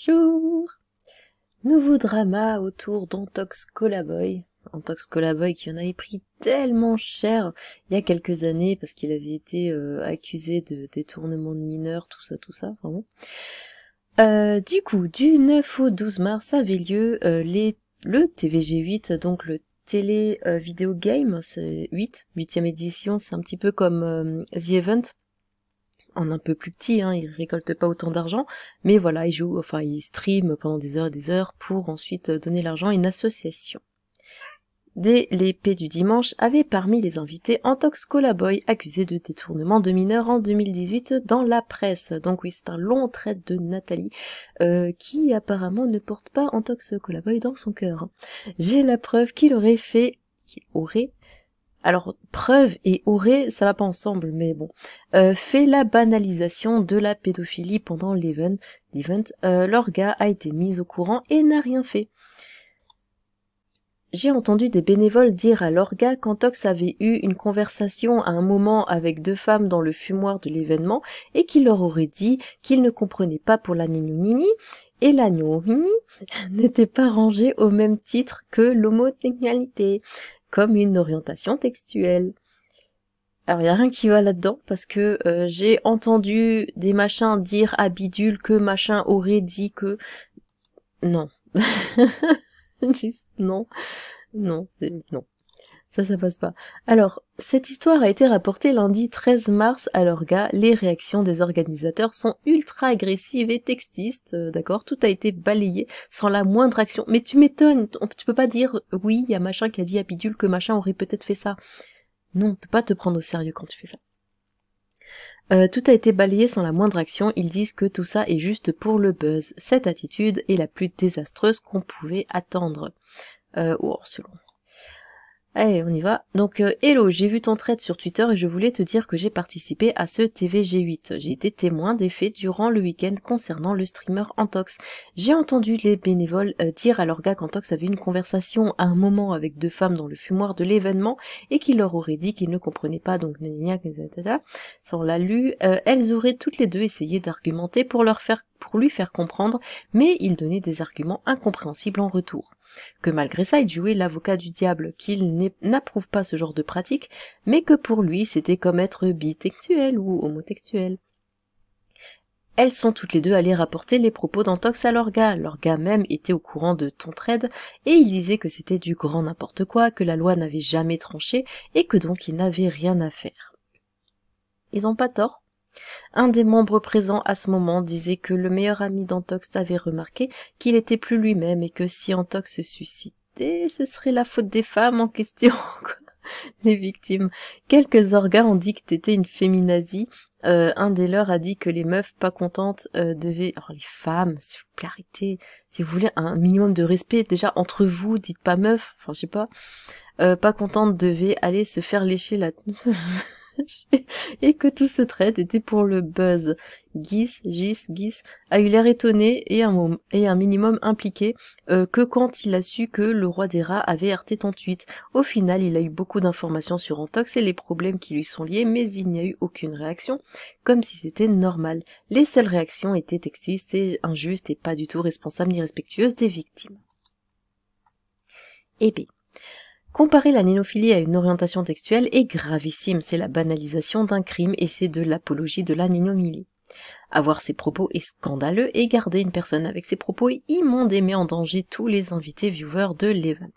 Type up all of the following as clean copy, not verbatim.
Bonjour! Nouveau drama autour d'Antox Colaboy. Antox Colaboy qui en avait pris tellement cher il y a quelques années parce qu'il avait été accusé de détournement de mineurs, tout ça, vraiment. Du coup, du 9 au 12 mars avait lieu le TVG8, donc le télé video game, c'est 8e édition, c'est un petit peu comme The Event, en un peu plus petit, hein, il récolte pas autant d'argent, mais voilà, il stream pendant des heures et des heures pour ensuite donner l'argent à une association. Dès l'épée du dimanche avait parmi les invités Antox Colaboy, accusé de détournement de mineurs en 2018 dans la presse. Donc oui, c'est un long trait de Nathalie, qui apparemment ne porte pas Antox Colaboy dans son cœur. J'ai la preuve qu'il aurait alors, preuve et aurait, ça va pas ensemble, mais bon, fait la banalisation de la pédophilie pendant l'event. L'orga a été mise au courant et n'a rien fait. J'ai entendu des bénévoles dire à l'orga qu'Antox avait eu une conversation à un moment avec 2 femmes dans le fumoir de l'événement et qu'il leur aurait dit qu'il ne comprenait pas pour la nini et la nini n'était pas rangée au même titre que l'homosexualité, comme une orientation textuelle. Alors, il n'y a rien qui va là-dedans, parce que j'ai entendu des machins dire à bidule que machin aurait dit que... Non. Juste non. Non. Ça passe pas. Alors, cette histoire a été rapportée lundi 13 mars à l'orga. Les réactions des organisateurs sont ultra agressives et textistes, d'accord? Tout a été balayé sans la moindre action. Mais tu m'étonnes, tu peux pas dire, oui, il y a machin qui a dit à bidule que machin aurait peut-être fait ça. Non, on peut pas te prendre au sérieux quand tu fais ça. Tout a été balayé sans la moindre action, ils disent que tout ça est juste pour le buzz. Cette attitude est la plus désastreuse qu'on pouvait attendre. Selon. Allez, on y va. Donc, hello, j'ai vu ton thread sur Twitter et je voulais te dire que j'ai participé à ce TVG8. J'ai été témoin des faits durant le week-end concernant le streamer Antox. J'ai entendu les bénévoles dire à leur gars qu'Antox avait une conversation à un moment avec 2 femmes dans le fumoir de l'événement et qu'il leur aurait dit qu'ils ne comprenaient pas, donc ça on l'a lu. Elles auraient toutes les deux essayé d'argumenter pour lui faire comprendre, mais il donnait des arguments incompréhensibles en retour. Que malgré ça, il jouait l'avocat du diable, qu'il n'approuve pas ce genre de pratique, mais que pour lui, c'était comme être bitextuel ou homotextuel. Elles sont toutes les deux allées rapporter les propos d'Antox à l'orga. L'orga même était au courant de ton thread, et il disait que c'était du grand n'importe quoi, que la loi n'avait jamais tranché, et que donc il n'avait rien à faire. Ils ont pas tort. Un des membres présents à ce moment disait que le meilleur ami d'Antox avait remarqué qu'il était plus lui-même et que si Antox se suicidait, ce serait la faute des femmes en question, les victimes. Quelques orgas ont dit que t'étais une féminazie. Un des leurs a dit que les meufs pas contentes devaient... Alors les femmes, s'il vous plaît, arrêtez. Si vous voulez un minimum de respect, déjà entre vous, dites pas meuf, enfin je sais pas. Pas contentes devaient aller se faire lécher la... et que tout ce trade était pour le buzz. Gis a eu l'air étonné et un minimum impliqué que quand il a su que le roi des rats avait heurté ton tweet. Au final, il a eu beaucoup d'informations sur Antox et les problèmes qui lui sont liés, mais il n'y a eu aucune réaction, comme si c'était normal. Les seules réactions étaient sexistes et injustes et pas du tout responsables ni respectueuses des victimes. Et B. Comparer la nénophilie à une orientation textuelle est gravissime, c'est la banalisation d'un crime et c'est de l'apologie de la nénophilie. Avoir ces propos est scandaleux et garder une personne avec ces propos est immonde et met en danger tous les invités viewers de l'event.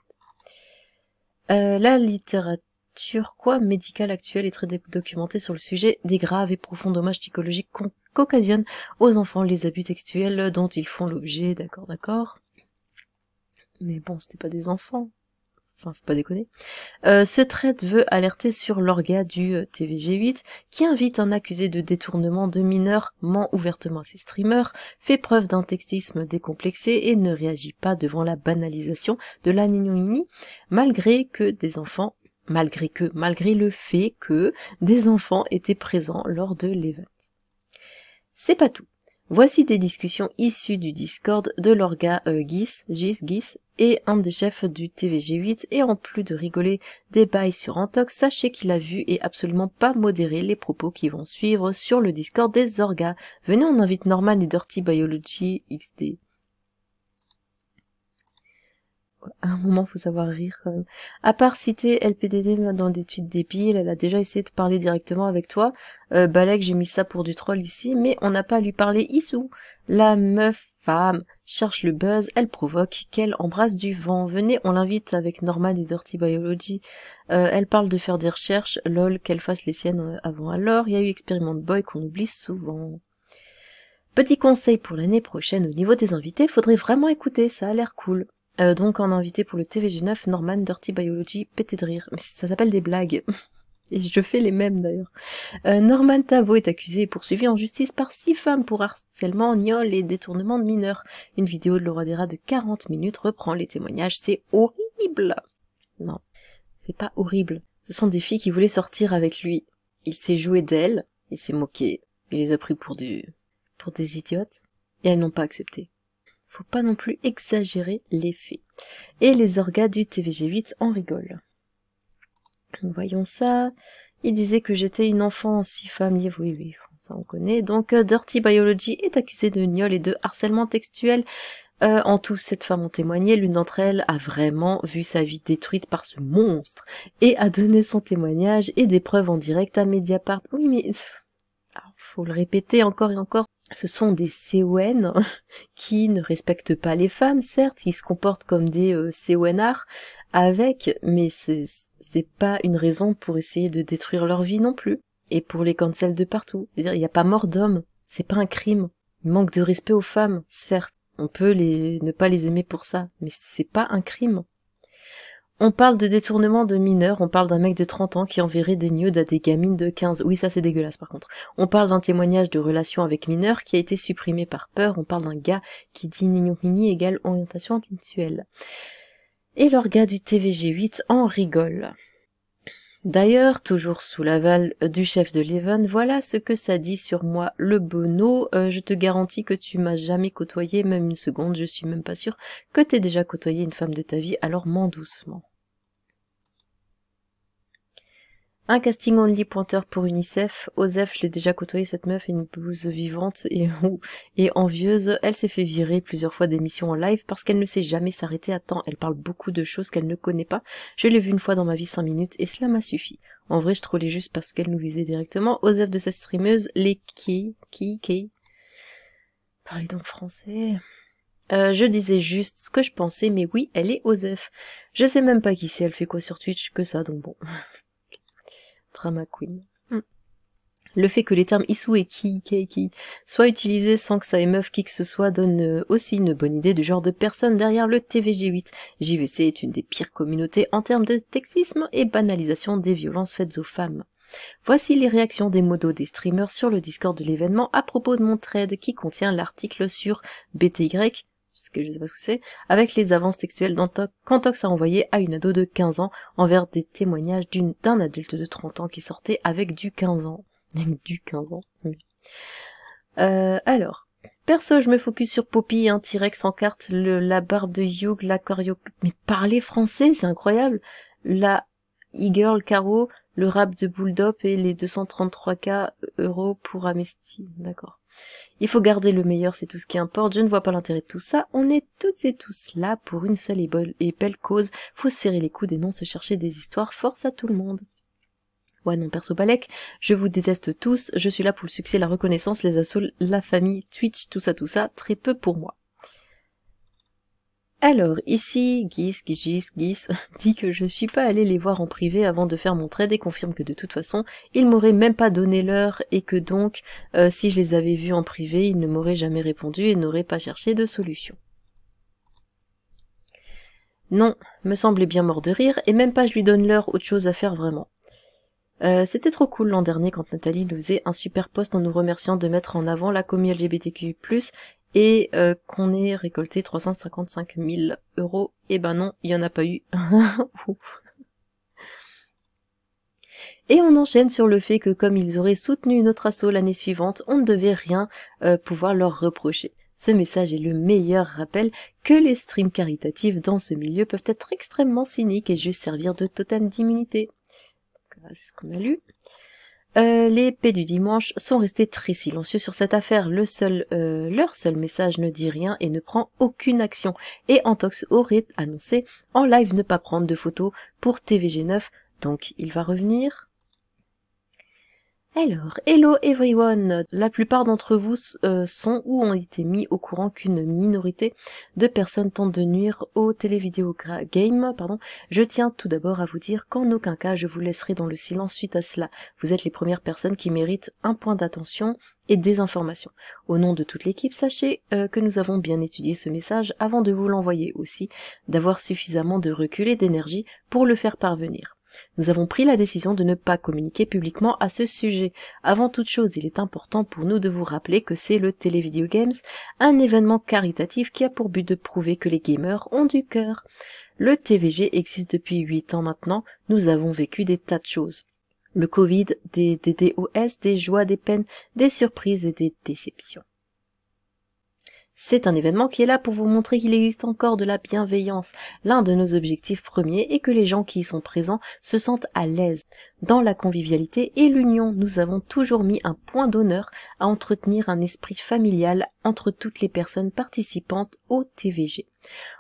La littérature médicale actuelle est très documentée sur le sujet des graves et profonds dommages psychologiques qu'occasionnent aux enfants les abus textuels dont ils font l'objet, d'accord. Mais bon, c'était pas des enfants. Enfin, faut pas déconner. Ce thread veut alerter sur l'orga du TVG8 qui invite un accusé de détournement de mineurs, ment ouvertement à ses streamers, fait preuve d'un textisme décomplexé et ne réagit pas devant la banalisation de la nini, malgré le fait que des enfants étaient présents lors de l'event. C'est pas tout. Voici des discussions issues du Discord de l'orga Gis et un des chefs du TVG8 et en plus de rigoler des bails sur Antox, sachez qu'il a vu et absolument pas modéré les propos qui vont suivre sur le Discord des orgas. Venez, on invite Norman et Dirty Biology XD. À un moment, faut savoir rire quand même. À part citer LPDD dans des tweets débiles, elle a déjà essayé de parler directement avec toi. Balek, j'ai mis ça pour du troll ici, mais on n'a pas à lui parler Issou. La meuf femme cherche le buzz, elle provoque qu'elle embrasse du vent. Venez, on l'invite avec Norman et Dirty Biology. Elle parle de faire des recherches, lol, qu'elle fasse les siennes avant alors. Il y a eu Experiment Boy qu'on oublie souvent. Petit conseil pour l'année prochaine au niveau des invités, faudrait vraiment écouter, ça a l'air cool. Donc en invité pour le TVG9, Norman, Dirty Biology, pété de rire. Mais ça s'appelle des blagues. Et je fais les mêmes d'ailleurs. Norman Tavo est accusé et poursuivi en justice par 6 femmes pour harcèlement, gnol et détournement de mineurs. Une vidéo de Laura Dera de 40 minutes reprend les témoignages. C'est horrible. Non, c'est pas horrible. Ce sont des filles qui voulaient sortir avec lui. Il s'est joué d'elles, il s'est moqué, il les a pris pour des idiotes, et elles n'ont pas accepté. Faut pas non plus exagérer les faits. Et les orgas du TVG8 en rigolent. Voyons ça. Il disait que j'étais une enfant si famille. Oui, ça on connaît. Donc Dirty Biology est accusée de gnol et de harcèlement textuel. En tout, 7 femmes ont témoigné. L'une d'entre elles a vraiment vu sa vie détruite par ce monstre et a donné son témoignage et des preuves en direct à Mediapart. Oui, mais alors, faut le répéter encore et encore. Ce sont des CON qui ne respectent pas les femmes, certes, qui se comportent comme des CONards mais c'est pas une raison pour essayer de détruire leur vie non plus. Et pour les cancels de partout. C'est-à-dire, il n'y a pas mort d'homme. C'est pas un crime. Il manque de respect aux femmes, certes. On peut ne pas les aimer pour ça, mais c'est pas un crime. On parle de détournement de mineurs, on parle d'un mec de 30 ans qui enverrait des nudes à des gamines de 15. Oui, ça c'est dégueulasse par contre. On parle d'un témoignage de relation avec mineurs qui a été supprimé par peur, on parle d'un gars qui dit mini égale orientation intellectuelle. Et l'orga du TVG8 en rigole. D'ailleurs, toujours sous l'aval du chef de l'Even, voilà ce que ça dit sur moi, le bono. Je te garantis que tu m'as jamais côtoyé, même une seconde, je suis même pas sûre que t'aies déjà côtoyé une femme de ta vie, alors mens doucement. Un casting only pointeur pour UNICEF. Osef, je l'ai déjà côtoyé, cette meuf est une blouse vivante et envieuse. Elle s'est fait virer plusieurs fois d'émissions en live parce qu'elle ne sait jamais s'arrêter à temps. Elle parle beaucoup de choses qu'elle ne connaît pas. Je l'ai vue une fois dans ma vie 5 minutes et cela m'a suffi. En vrai, je trollais juste parce qu'elle nous visait directement. Osef de cette streameuse, les qui. Parlez donc français. Je disais juste ce que je pensais, mais oui, elle est Osef. Je sais même pas qui c'est, elle fait quoi sur Twitch que ça, donc bon. Drama Queen. Le fait que les termes Issou et qui soient utilisés sans que ça émeuve qui que ce soit donne aussi une bonne idée du genre de personne derrière le TVG8. JVC est une des pires communautés en termes de sexisme et banalisation des violences faites aux femmes. Voici les réactions des modos des streamers sur le Discord de l'événement à propos de mon thread qui contient l'article sur BTY, parce que je sais pas ce que c'est, avec les avances textuelles qu'Antox a envoyé à une ado de 15 ans envers des témoignages d'un adulte de 30 ans qui sortait avec du 15 ans. Du 15 ans. Alors, perso, je me focus sur Poppy, un T-Rex en carte, la barbe de Hugh, la choreo... Mais parler français, c'est incroyable. La e-girl Caro, le rap de Bulldog et les 233K € pour Amnesty. D'accord. Il faut garder le meilleur, c'est tout ce qui importe. Je ne vois pas l'intérêt de tout ça. On est toutes et tous là pour une seule et belle cause. Faut serrer les coudes et non se chercher des histoires. Force à tout le monde. Ouais, non, perso Balek, je vous déteste tous. Je suis là pour le succès, la reconnaissance, les assauts, la famille, Twitch, tout ça, très peu pour moi. Alors, ici, Gis dit que je suis pas allée les voir en privé avant de faire mon trade et confirme que de toute façon, ils m'auraient même pas donné l'heure et que donc, si je les avais vus en privé, ils ne m'auraient jamais répondu et n'auraient pas cherché de solution. Non, me semblait bien mort de rire, et même pas je lui donne l'heure, autre chose à faire vraiment. C'était trop cool l'an dernier quand Nathalie nous faisait un super post en nous remerciant de mettre en avant la commu LGBTQ+, et qu'on ait récolté 355 000 €. Et ben non, il y en a pas eu. Et on enchaîne sur le fait que comme ils auraient soutenu notre assaut l'année suivante, on ne devait rien pouvoir leur reprocher. Ce message est le meilleur rappel que les streams caritatifs dans ce milieu peuvent être extrêmement cyniques et juste servir de totem d'immunité. C'est ce qu'on a lu. Les P du dimanche sont restés très silencieux sur cette affaire. Leur seul message ne dit rien et ne prend aucune action. Et Antox aurait annoncé en live ne pas prendre de photos pour TVG9, donc il va revenir. Alors, hello everyone. La plupart d'entre vous sont ou ont été mis au courant qu'une minorité de personnes tentent de nuire au télévideo game. Je tiens tout d'abord à vous dire qu'en aucun cas je vous laisserai dans le silence suite à cela. Vous êtes les premières personnes qui méritent un point d'attention et des informations. Au nom de toute l'équipe, sachez que nous avons bien étudié ce message avant de vous l'envoyer aussi, d'avoir suffisamment de recul et d'énergie pour le faire parvenir. Nous avons pris la décision de ne pas communiquer publiquement à ce sujet. Avant toute chose, il est important pour nous de vous rappeler que c'est le Televideo Games, un événement caritatif qui a pour but de prouver que les gamers ont du cœur. Le TVG existe depuis 8 ans maintenant, nous avons vécu des tas de choses. Le Covid, des DOS, des joies, des peines, des surprises et des déceptions. C'est un événement qui est là pour vous montrer qu'il existe encore de la bienveillance. L'un de nos objectifs premiers est que les gens qui y sont présents se sentent à l'aise. Dans la convivialité et l'union, nous avons toujours mis un point d'honneur à entretenir un esprit familial entre toutes les personnes participantes au TVG.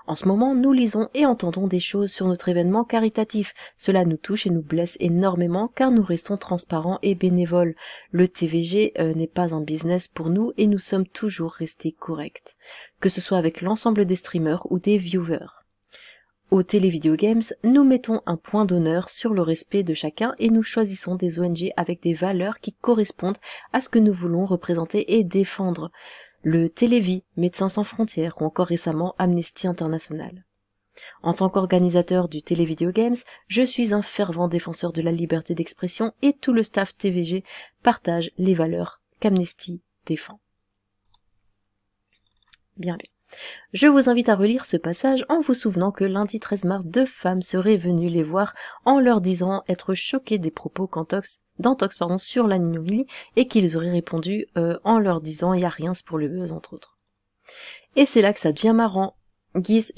En ce moment, nous lisons et entendons des choses sur notre événement caritatif. Cela nous touche et nous blesse énormément car nous restons transparents et bénévoles. Le TVG n'est pas un business pour nous et nous sommes toujours restés corrects, que ce soit avec l'ensemble des streamers ou des viewers. Au Televideo Games, nous mettons un point d'honneur sur le respect de chacun et nous choisissons des ONG avec des valeurs qui correspondent à ce que nous voulons représenter et défendre. Le Télévis, Médecins sans frontières ou encore récemment Amnesty International. En tant qu'organisateur du Televideo Games, je suis un fervent défenseur de la liberté d'expression et tout le staff TVG partage les valeurs qu'Amnesty défend. Bien. Je vous invite à relire ce passage en vous souvenant que lundi 13 mars, 2 femmes seraient venues les voir en leur disant être choquées des propos d'Antox sur la Nino-Willy et qu'ils auraient répondu en leur disant y a rien, c'est pour le buzz entre autres. Et c'est là que ça devient marrant. Gis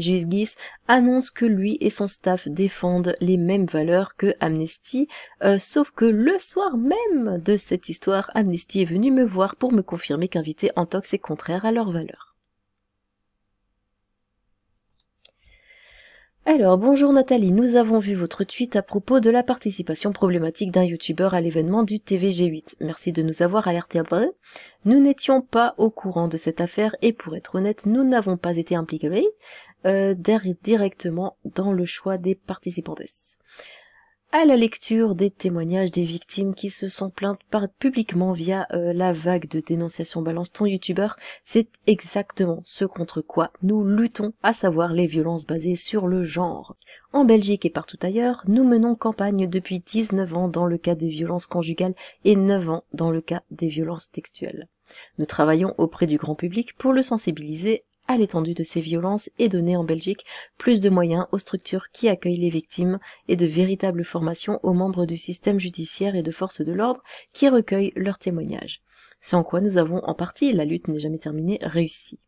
annonce que lui et son staff défendent les mêmes valeurs que Amnesty, sauf que le soir même de cette histoire, Amnesty est venu me voir pour me confirmer qu'inviter Antox est contraire à leurs valeurs. Alors, bonjour Nathalie, nous avons vu votre tweet à propos de la participation problématique d'un youtubeur à l'événement du TVG8. Merci de nous avoir alertés. Nous n'étions pas au courant de cette affaire et pour être honnête, nous n'avons pas été impliqués directement dans le choix des participantes. À la lecture des témoignages des victimes qui se sont plaintes publiquement via la vague de dénonciation Balance ton youtubeur, c'est exactement ce contre quoi nous luttons, à savoir les violences basées sur le genre. En Belgique et partout ailleurs, nous menons campagne depuis 19 ans dans le cas des violences conjugales et 9 ans dans le cas des violences textuelles. Nous travaillons auprès du grand public pour le sensibiliser à l'étendue de ces violences et donner en Belgique plus de moyens aux structures qui accueillent les victimes et de véritables formations aux membres du système judiciaire et de forces de l'ordre qui recueillent leurs témoignages. Ce en quoi nous avons en partie, la lutte n'est jamais terminée, réussi.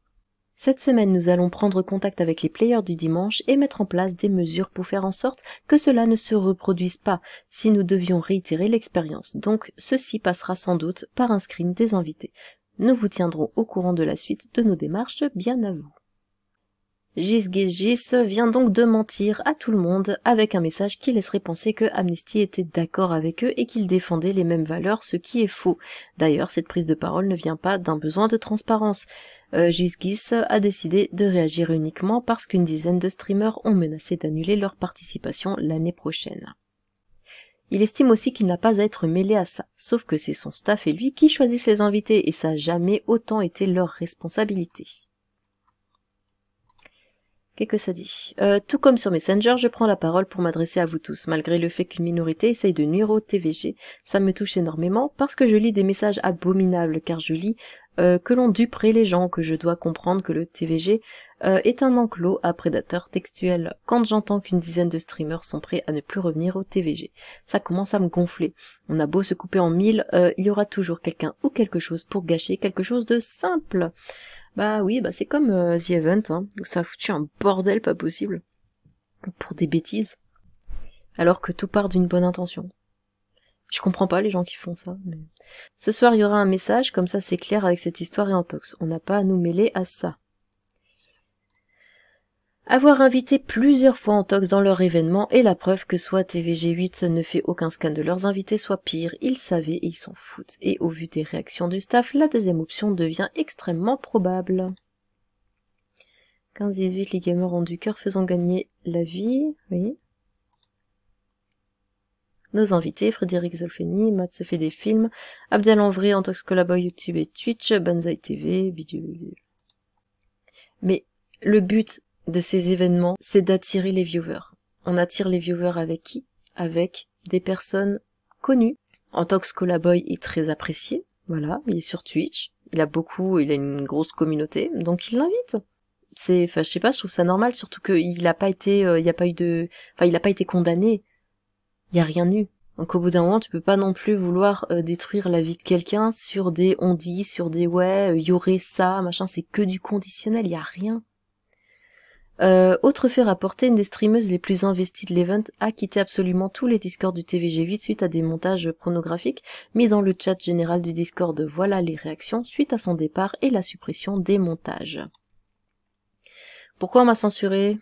Cette semaine, nous allons prendre contact avec les players du dimanche et mettre en place des mesures pour faire en sorte que cela ne se reproduise pas si nous devions réitérer l'expérience. Donc, ceci passera sans doute par un screen des invités. Nous vous tiendrons au courant de la suite de nos démarches, bien à vous. Gis vient donc de mentir à tout le monde avec un message qui laisserait penser que Amnesty était d'accord avec eux et qu'il défendait les mêmes valeurs, ce qui est faux. D'ailleurs, cette prise de parole ne vient pas d'un besoin de transparence. Gis a décidé de réagir uniquement parce qu'une dizaine de streamers ont menacé d'annuler leur participation l'année prochaine. Il estime aussi qu'il n'a pas à être mêlé à ça, sauf que c'est son staff et lui qui choisissent les invités et ça n'a jamais autant été leur responsabilité. Qu'est-ce que ça dit ? Tout comme sur Messenger, je prends la parole pour m'adresser à vous tous. Malgré le fait qu'une minorité essaye de nuire au TVG, ça me touche énormément parce que je lis des messages abominables, car je lis que l'on duperait les gens, que je dois comprendre que le TVG est un enclos à prédateurs textuels. Quand j'entends qu'une dizaine de streamers sont prêts à ne plus revenir au TVG, ça commence à me gonfler. On a beau se couper en mille, il y aura toujours quelqu'un ou quelque chose pour gâcher quelque chose de simple. Bah oui, bah c'est comme The Event, hein, où ça a foutu un bordel pas possible. Pour des bêtises. Alors que tout part d'une bonne intention. Je comprends pas les gens qui font ça. Mais... Ce soir, il y aura un message, comme ça c'est clair avec cette histoire et Antox. On n'a pas à nous mêler à ça. Avoir invité plusieurs fois Antox dans leur événement est la preuve que soit TVG8 ne fait aucun scan de leurs invités, soit pire, ils savaient et ils s'en foutent. Et au vu des réactions du staff, la deuxième option devient extrêmement probable. 15-18, les gamers ont du cœur, faisons gagner la vie, oui. Nos invités, Frédéric Zolfeni, Matt se fait des films, Abdel Envré, Antox Collaboy, YouTube et Twitch, Banzai TV, bidule. Mais le but de ces événements, c'est d'attirer les viewers. On attire les viewers avec qui? Avec des personnes connues. Antox Collaboy est très apprécié, voilà, il est sur Twitch, il a une grosse communauté, donc il l'invite. Je sais pas, je trouve ça normal, surtout qu'il a pas été, il a pas été condamné. Il y a rien eu. Donc au bout d'un moment, tu peux pas non plus vouloir détruire la vie de quelqu'un sur des on dit, sur des ouais, y aurait ça, machin, c'est que du conditionnel, il y a rien. Autre fait rapporté, une des streameuses les plus investies de l'event a quitté absolument tous les Discords du TVG8 suite à des montages pornographiques mis dans le chat général du Discord. Voilà les réactions suite à son départ et la suppression des montages. Pourquoi on m'a censuré?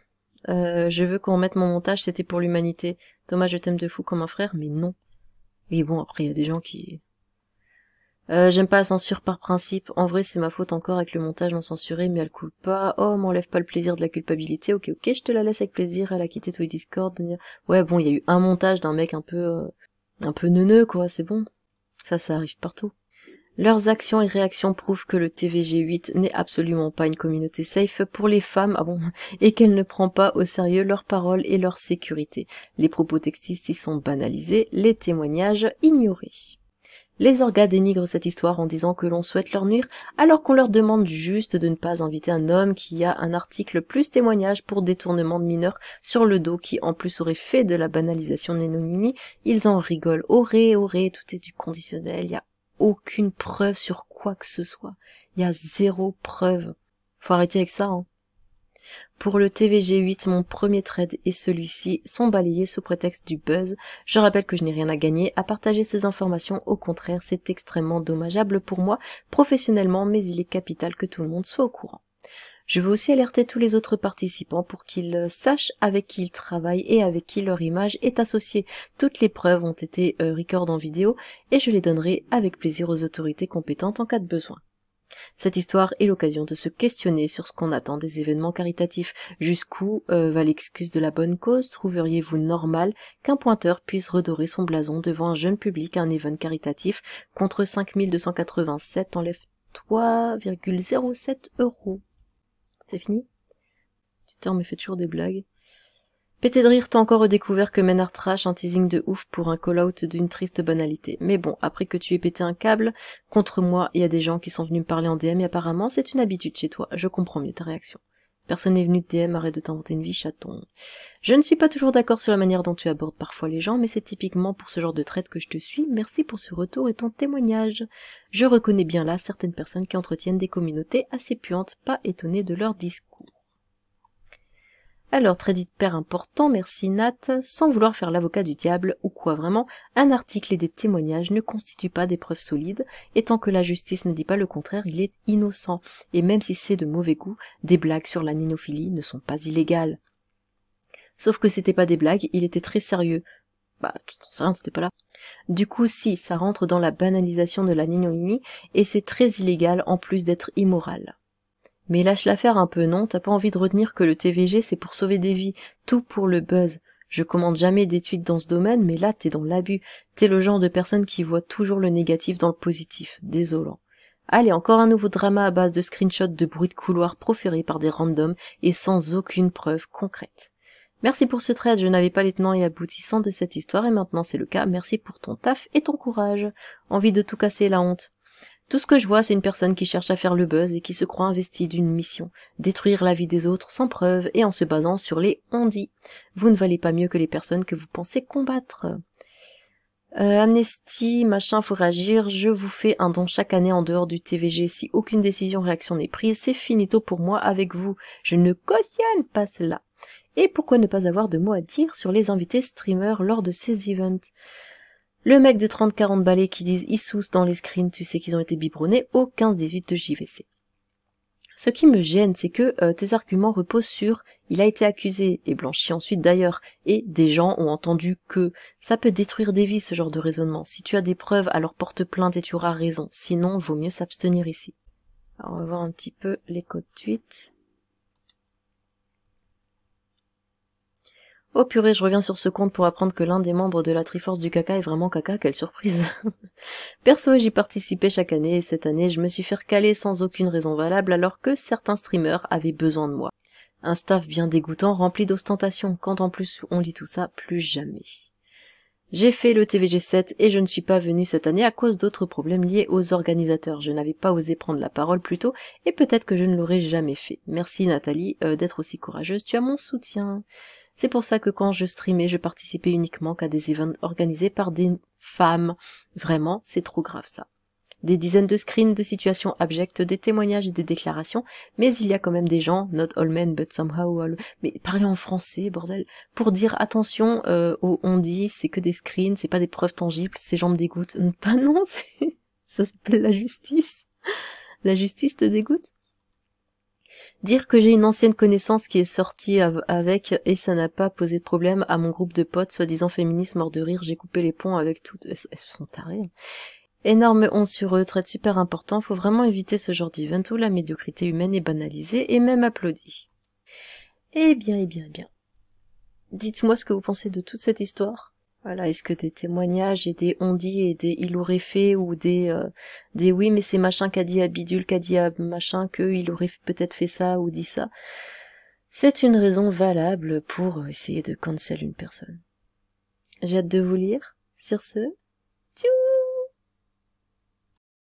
Je veux qu'on mette mon montage, c'était pour l'humanité. Thomas, je t'aime de fou comme un frère, mais non. Et bon, après, il y a des gens qui... j'aime pas la censure par principe. En vrai, c'est ma faute encore avec le montage non censuré, mais elle coule pas. Oh, m'enlève pas le plaisir de la culpabilité. Ok, je te la laisse avec plaisir. Elle a quitté tous les Discord. Ouais, bon, il y a eu un montage d'un mec un peu neuneux, quoi, c'est bon. Ça arrive partout. Leurs actions et réactions prouvent que le TVG8 n'est absolument pas une communauté safe pour les femmes, et qu'elle ne prend pas au sérieux leurs paroles et leur sécurité. Les propos textistes y sont banalisés, les témoignages ignorés. Les orgas dénigrent cette histoire en disant que l'on souhaite leur nuire, alors qu'on leur demande juste de ne pas inviter un homme qui a un article plus témoignage pour détournement de mineurs sur le dos qui en plus aurait fait de la banalisation nénonini. Ils en rigolent, aurait, tout est du conditionnel, y a aucune preuve sur quoi que ce soit. Il y a zéro preuve. Faut arrêter avec ça, hein. Pour le TVG8, mon premier trade et celui-ci sont balayés sous prétexte du buzz. Je rappelle que je n'ai rien à gagner à partager ces informations. Au contraire, c'est extrêmement dommageable pour moi, professionnellement, mais il est capital que tout le monde soit au courant. Je veux aussi alerter tous les autres participants pour qu'ils sachent avec qui ils travaillent et avec qui leur image est associée. Toutes les preuves ont été record en vidéo et je les donnerai avec plaisir aux autorités compétentes en cas de besoin. Cette histoire est l'occasion de se questionner sur ce qu'on attend des événements caritatifs. Jusqu'où va l'excuse de la bonne cause? Trouveriez-vous normal qu'un pointeur puisse redorer son blason devant un jeune public à un événement caritatif contre 5287 enlève 3,07 €? C'est fini? Twitter me fait toujours des blagues. Pété de rire, t'as encore redécouvert que Ménard trash un teasing de ouf pour un call-out d'une triste banalité. Mais bon, après que tu aies pété un câble, contre moi, il y a des gens qui sont venus me parler en DM et apparemment c'est une habitude chez toi. Je comprends mieux ta réaction. Personne n'est venu de DM, arrête de t'inventer une vie, chaton. Je ne suis pas toujours d'accord sur la manière dont tu abordes parfois les gens, mais c'est typiquement pour ce genre de traite que je te suis. Merci pour ce retour et ton témoignage. Je reconnais bien là certaines personnes qui entretiennent des communautés assez puantes, pas étonnées de leur discours. Alors, très hyper important, merci Nat, sans vouloir faire l'avocat du diable, ou quoi vraiment, un article et des témoignages ne constituent pas des preuves solides, et tant que la justice ne dit pas le contraire, il est innocent, et même si c'est de mauvais goût, des blagues sur la ninophilie ne sont pas illégales. Sauf que c'était pas des blagues, il était très sérieux. Tu t'en sais rien, c'était pas là. Du coup, si, ça rentre dans la banalisation de la ninophilie, et c'est très illégal en plus d'être immoral. Mais lâche l'affaire un peu, non? T'as pas envie de retenir que le TVG c'est pour sauver des vies, tout pour le buzz. Je commande jamais d'études dans ce domaine, mais là t'es dans l'abus. T'es le genre de personne qui voit toujours le négatif dans le positif. Désolant. Allez, encore un nouveau drama à base de screenshots de bruits de couloir proférés par des randoms et sans aucune preuve concrète. Merci pour ce trade, je n'avais pas les tenants et aboutissants de cette histoire et maintenant c'est le cas. Merci pour ton taf et ton courage. Envie de tout casser, la honte. Tout ce que je vois, c'est une personne qui cherche à faire le buzz et qui se croit investie d'une mission, détruire la vie des autres sans preuve et en se basant sur les on-dit. Vous ne valez pas mieux que les personnes que vous pensez combattre. Amnesty, machin, faut réagir, je vous fais un don chaque année en dehors du TVG. Si aucune réaction n'est prise, c'est finito pour moi avec vous. Je ne cautionne pas cela. Et pourquoi ne pas avoir de mots à dire sur les invités streamers lors de ces events? Le mec de 30-40 balais qui disent Issous dans les screens, tu sais qu'ils ont été biberonnés au 15-18 de JVC. Ce qui me gêne, c'est que tes arguments reposent sur « il a été accusé et blanchi ensuite d'ailleurs » et des gens ont entendu que. Ça peut détruire des vies, ce genre de raisonnement. Si tu as des preuves, alors porte plainte et tu auras raison. Sinon, vaut mieux s'abstenir ici. Alors, on va voir un petit peu les codes tweets. Oh purée, je reviens sur ce compte pour apprendre que l'un des membres de la Triforce du caca est vraiment caca, quelle surprise. Perso, j'y participais chaque année et cette année, je me suis fait recaler sans aucune raison valable alors que certains streamers avaient besoin de moi. Un staff bien dégoûtant rempli d'ostentation, quand en plus on lit tout ça, plus jamais. J'ai fait le TVG7 et je ne suis pas venue cette année à cause d'autres problèmes liés aux organisateurs. Je n'avais pas osé prendre la parole plus tôt et peut-être que je ne l'aurais jamais fait. Merci Nathalie d'être aussi courageuse, tu as mon soutien. C'est pour ça que quand je streamais, je participais uniquement qu'à des events organisés par des femmes. Vraiment, c'est trop grave ça. Des dizaines de screens de situations abjectes, des témoignages et des déclarations, mais il y a quand même des gens, not all men but somehow all... Mais parlez en français, bordel, pour dire attention au on dit, c'est que des screens, c'est pas des preuves tangibles, ces gens me dégoûtent. Pas non, ça s'appelle la justice. La justice te dégoûte? Dire que j'ai une ancienne connaissance qui est sortie avec et ça n'a pas posé de problème à mon groupe de potes, soi-disant féministes morts de rire, j'ai coupé les ponts avec toutes... Elles sont tarées. Énorme honte sur eux, trait super important, faut vraiment éviter ce genre d'event où la médiocrité humaine est banalisée et même applaudie. Eh bien, eh bien, eh bien. Dites-moi ce que vous pensez de toute cette histoire. Voilà, est-ce que des témoignages et des on-dit et des il aurait fait ou des oui mais c'est machin qu'a dit à bidule qu'a dit à machin que il aurait peut-être fait ça ou dit ça. C'est une raison valable pour essayer de cancel une personne. J'ai hâte de vous lire. Sur ce, tchou!